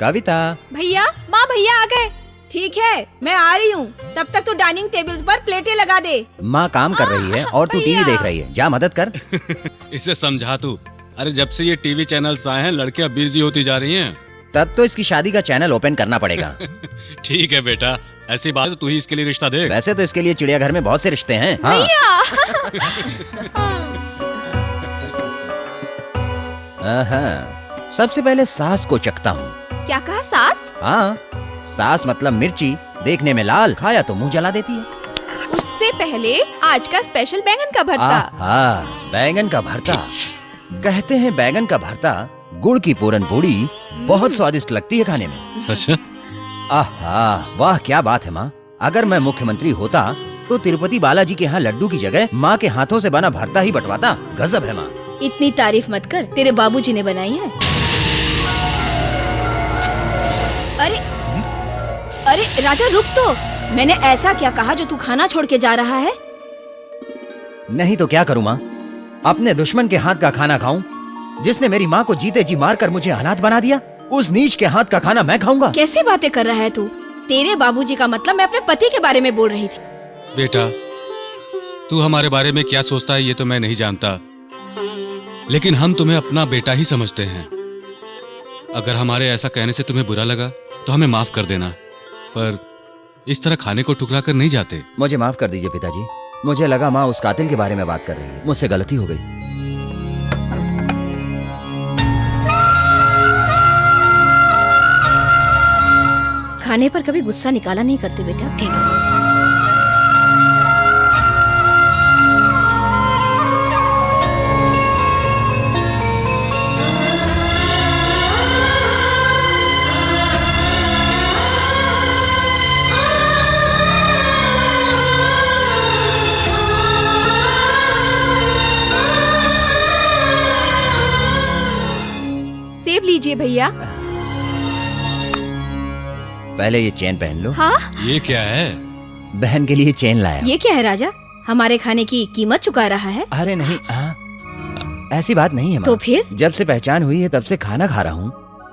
कविता। भैया, माँ भैया आ गए। ठीक है, मैं आ रही हूँ। तब तक तू डाइनिंग टेबल्स पर प्लेटें लगा दे। माँ काम कर रही है और तू टीवी देख रही है, जा मदद कर। इसे समझा तू। अरे जब से ये टीवी चैनल्स आए हैं लड़कियां बिजी होती जा रही हैं। तब तो इसकी शादी का चैनल ओपन करना पड़ेगा। ठीक है बेटा, ऐसी बात तो तू ही इसके लिए रिश्ता देख। वैसे तो इसके लिए चिड़ियाघर में बहुत से रिश्ते हैं। हाँ। सबसे पहले सास को चखता हूँ। क्या कहा, सास? हाँ, सास मतलब मिर्ची, देखने में लाल, खाया तो मुंह जला देती है। उससे पहले आज का स्पेशल बैंगन का भरता। हाँ, बैंगन का भरता। कहते हैं बैंगन का भरता गुड़ की पूरन पूड़ी बहुत स्वादिष्ट लगती है खाने में। अच्छा? आहा, वाह क्या बात है माँ। अगर मैं मुख्यमंत्री होता तो तिरुपति बालाजी के यहाँ लड्डू की जगह माँ के हाथों से बना भरता ही बंटवाता। गजब है माँ। इतनी तारीफ मत कर, तेरे बाबूजी ने बनाई है। अरे राजा रुक तो। मैंने ऐसा क्या कहा जो तू खाना छोड़ के जा रहा है? नहीं तो क्या करूँ माँ, अपने दुश्मन के हाथ का खाना खाऊं जिसने मेरी माँ को जीते जी मारकर मुझे अनाथ बना दिया? उस नीच के हाथ का खाना मैं खाऊंगा? कैसे बातें कर रहा है तू? तेरे बाबूजी का मतलब मैं अपने पति के बारे में बोल रही थी। बेटा, तू हमारे बारे में क्या सोचता है ये तो मैं नहीं जानता, लेकिन हम तुम्हें अपना बेटा ही समझते हैं। अगर हमारे ऐसा कहने से तुम्हें बुरा लगा तो हमें माफ कर देना, पर इस तरह खाने को ठुकरा कर नहीं जाते। मुझे माफ कर दीजिए पिताजी। मुझे लगा माँ उस कातिल के बारे में बात कर रही है। मुझसे गलती हो गई। खाने पर कभी गुस्सा निकाला नहीं करते बेटा। सेब लीजिए भैया। पहले ये चेन पहन लो। हाँ? ये क्या है? बहन के लिए चेन लाया। ये क्या है राजा? हमारे खाने की कीमत चुका रहा है? अरे नहीं, ऐसी बात नहीं है माँ। तो फिर? जब से पहचान हुई है तब से खाना खा रहा हूँ,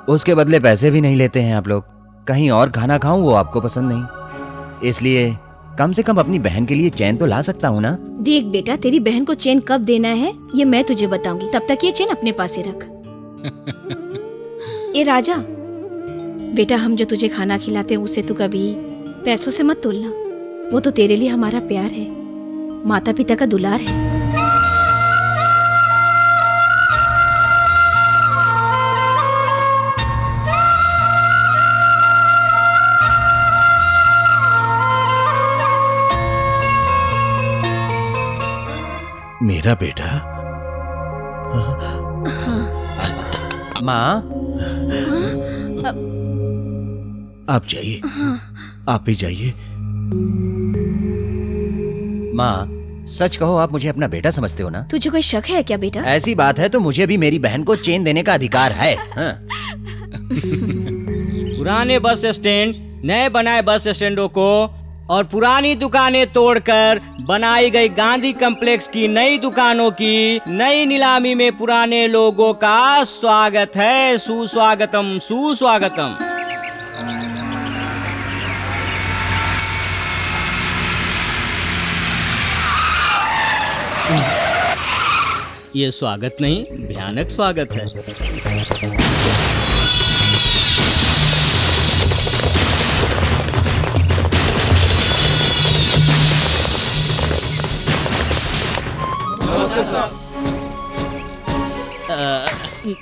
उसके बदले पैसे भी नहीं लेते हैं आप लोग। कहीं और खाना खाऊं वो आपको पसंद नहीं, इसलिए कम से कम अपनी बहन के लिए चेन तो ला सकता हूँ ना। देख बेटा, तेरी बहन को चेन कब देना है ये मैं तुझे बताऊंगी। तब तक ये चेन अपने पास ही रख। ए राजा बेटा, हम जो तुझे खाना खिलाते हैं उसे तू कभी पैसों से मत तोलना। वो तो तेरे लिए हमारा प्यार है, माता पिता का दुलार है। मेरा बेटा। माँ, आप जाइए। आप भी जाइए। माँ सच कहो, आप मुझे अपना बेटा समझते हो ना? तुझे कोई शक है क्या बेटा? ऐसी बात है तो मुझे भी मेरी बहन को चेन देने का अधिकार है। हाँ। पुराने बस स्टैंड, नए बनाए बस स्टैंडों को और पुरानी दुकानें तोड़कर बनाई गई गांधी कॉम्प्लेक्स की नई दुकानों की नई नीलामी में पुराने लोगों का स्वागत है। सुस्वागतम, सुस्वागतम। ये स्वागत नहीं, भयानक स्वागत है।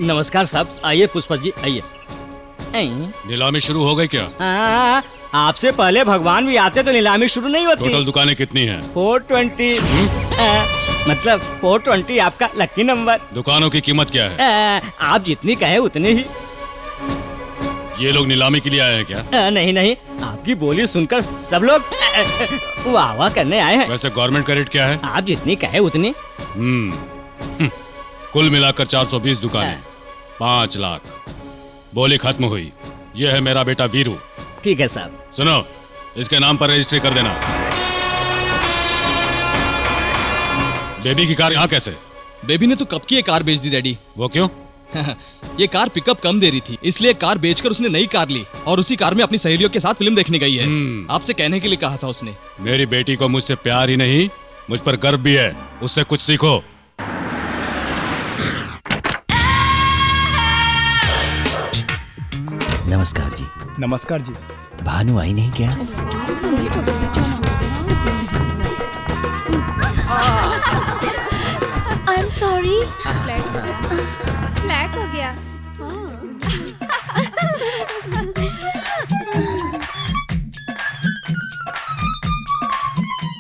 नमस्कार साहब, आइए पुष्पा जी, आइए। नीलामी शुरू हो गई क्या? आपसे पहले भगवान भी आते तो नीलामी शुरू नहीं होती। टोटल दुकानें कितनी हैं? 420। मतलब 420 आपका लकी नंबर। दुकानों की कीमत क्या है? आप जितनी कहे उतनी ही। ये लोग नीलामी के लिए आए हैं क्या? नहीं नहीं, आपकी बोली सुनकर सब लोग वाह वाह करने आए हैं। वैसे गवर्नमेंट का रेट क्या है? आप जितनी कहे उतनी। कुल मिलाकर 420 दुकानें, 5 लाख। बोली खत्म हुई। यह है मेरा बेटा वीरू। ठीक है साहब। सुनो, इसके नाम पर रजिस्ट्री कर देना। बेबी की कार यहाँ कैसे? बेबी ने तो कब की ये कार बेच दी डैडी। वो क्यों? ये कार पिकअप कम दे रही थी, इसलिए कार बेचकर उसने नई कार ली और उसी कार में अपनी सहेलियों के साथ फिल्म देखने गई है। आपसे कहने के लिए कहा था उसने। मेरी बेटी को मुझसे प्यार ही नहीं, मुझ पर गर्व भी है। उससे कुछ सीखो। नमस्कार जी। नमस्कार जी। भानु आई नहीं क्या? I am sorry. फ्लैट हो गया।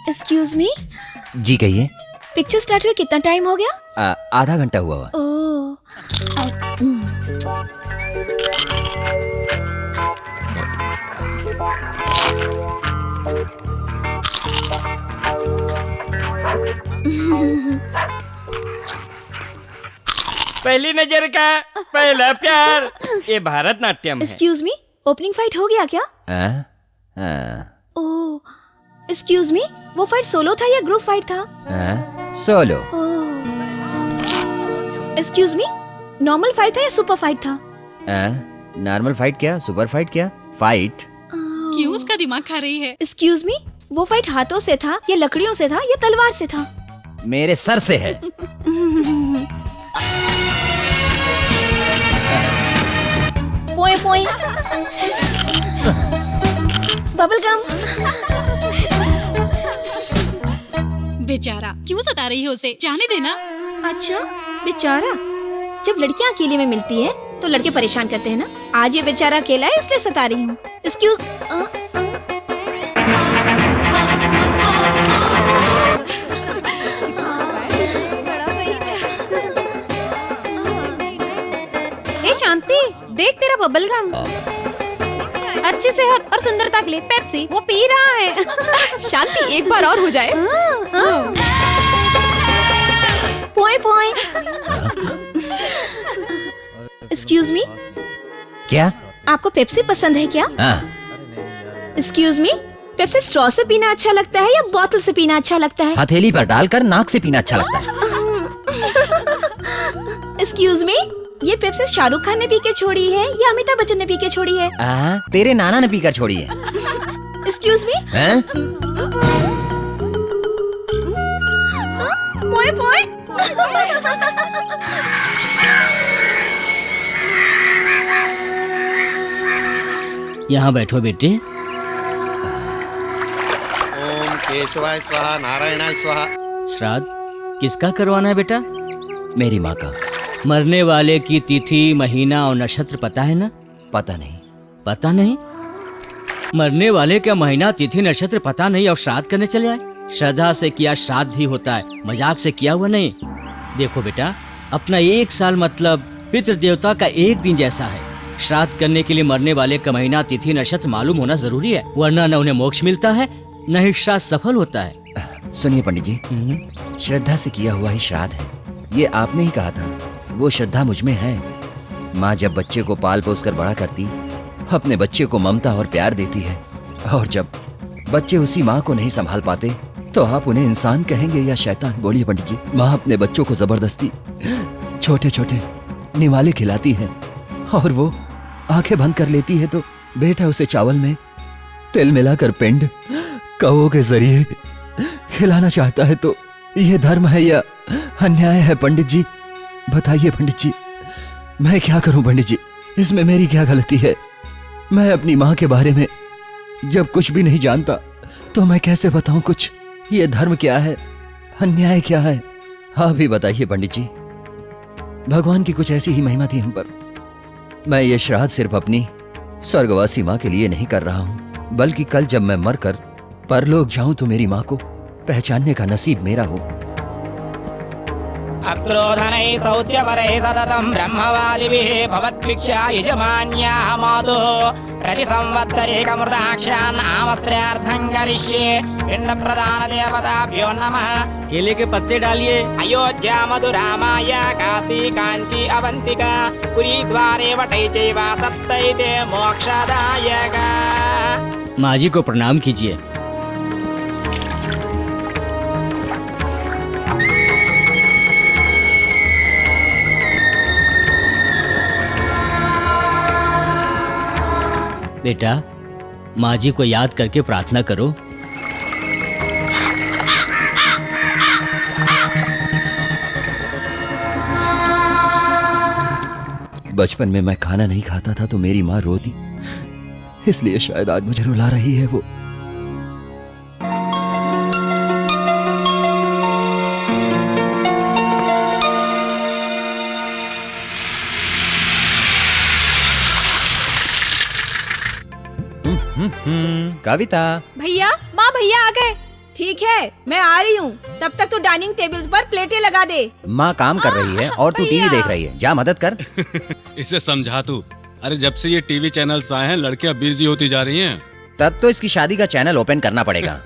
एक्सक्यूज मी, जी कहिए। पिक्चर स्टार्ट हुए कितना टाइम हो गया? आधा घंटा हुआ। ओह, पहली नजर का पहला प्यार, ये भारतनाट्यम है। एक्सक्यूज मी, ओपनिंग फाइट हो गया क्या? ओह, एक्सक्यूज मी, वो फाइट सोलो था या ग्रुप फाइट था? Solo. Excuse me, normal fight था या सुपर फाइट था? नॉर्मल फाइट क्या, सुपर फाइट क्या? फाइट। क्यों उसका दिमाग खा रही है? एक्सक्यूज मी, वो फाइट हाथों से था या लकड़ियों से था या तलवार से था? मेरे सर से है। पोए पोए। Bubble gum. बेचारा, क्यों सता रही हो उसे? जाने देना। अच्छा, बेचारा। जब लड़कियां अकेले में मिलती हैं तो लड़के परेशान करते हैं ना। आज ये बेचारा अकेला है इसलिए सता रही हूँ। एक्सक्यूज। ए शांति, देख तेरा बबल गम। अच्छी सेहत और सुंदरता के लिए पेप्सी वो पी रहा है। शांति, एक बार और हो जाए। पोए पोए। एक्सक्यूज मी, क्या? आपको पेप्सी पसंद है क्या? एक्सक्यूज मी, पेप्सी स्ट्रॉ से पीना अच्छा लगता है या बोतल से पीना अच्छा लगता है? हथेली पर डालकर नाक से पीना अच्छा लगता है। एक्सक्यूज मी, ये पेप्सी शाहरुख खान ने पी के छोड़ी है या अमिताभ बच्चन ने पी के छोड़ी है? तेरे नाना ने पीकर छोड़ी है। Excuse me. पोए पोए। यहाँ बैठो बेटे। ओम केशवाय स्वाहा, नारायणाय स्वाहा। श्राद्ध किसका करवाना है बेटा? मेरी माँ का। मरने वाले की तिथि, महीना और नक्षत्र पता है ना? पता नहीं। पता नहीं? मरने वाले का महीना, तिथि, नक्षत्र पता नहीं और श्राद्ध करने चले आए? श्रद्धा से किया श्राद्ध ही होता है, मजाक से किया हुआ नहीं। देखो बेटा, अपना 1 साल मतलब पितृ देवता का 1 दिन जैसा है। श्राद्ध करने के लिए मरने वाले का महीना, तिथि, नक्षत्र मालूम होना जरूरी है, वरना न उन्हें मोक्ष मिलता है न ही श्राद्ध सफल होता है। सुनिए पंडित जी, श्रद्धा से किया हुआ ही श्राद्ध है, ये आपने ही कहा था। वो श्रद्धा मुझ में है। माँ जब बच्चे को पाल पोस कर बड़ा करती, अपने बच्चे को ममता और प्यार देती है, और जब बच्चे उसी माँ को नहीं संभाल पाते तो आप उन्हें इंसान कहेंगे या शैतान? बोलिए पंडित जी। माँ अपने बच्चों को जबरदस्ती छोटे छोटे निवाले खिलाती है और वो आंखें बंद कर लेती है तो बेटा उसे चावल में तिल मिलाकर पिंड कौओं के जरिए खिलाना चाहता है। तो ये धर्म है या अन्याय है पंडित जी? बताइए पंडित जी, मैं क्या करूं पंडित जी? इसमें मेरी क्या गलती है? मैं अपनी माँ के बारे में जब कुछ भी नहीं जानता तो मैं कैसे बताऊं कुछ? ये धर्म क्या है, अन्याय क्या है? आप भी बताइए पंडित जी। भगवान की कुछ ऐसी ही महिमा थी हम पर। मैं ये श्राद्ध सिर्फ अपनी स्वर्गवासी माँ के लिए नहीं कर रहा हूँ, बल्कि कल जब मैं मरकर परलोक जाऊं तो मेरी माँ को पहचानने का नसीब मेरा हो। अक्रोधनैः शौच्यपरैः सततं ब्रह्मवादिभिः भवद्भिक्षा यजमान्याः मातुः प्रतिसंवत्सरेकमृताक्षान् नामश्रेयार्थं करिष्ये। पिण्डप्रदानदेवताभ्यो नमः। केले के पत्ते डालिए। अयोध्या मधुरा माया काशी कांची अवंतिका पुरी द्वारे वटै चैव सप्तैते मोक्षदायका। माँ जी को प्रणाम कीजिए। बेटा, माँ जी को याद करके प्रार्थना करो। बचपन में मैं खाना नहीं खाता था तो मेरी माँ रोती, इसलिए शायद आज मुझे रुला रही है वो। कविता। भैया, माँ भैया आ गए। ठीक है, मैं आ रही हूँ। तब तक तू डाइनिंग टेबल्स पर प्लेटें लगा दे। माँ काम कर रही है और तू टीवी देख रही है, जा मदद कर। इसे समझा तू। अरे जब से ये टीवी चैनल्स आए हैं लड़कियां बिजी होती जा रही हैं। तब तो इसकी शादी का चैनल ओपन करना पड़ेगा।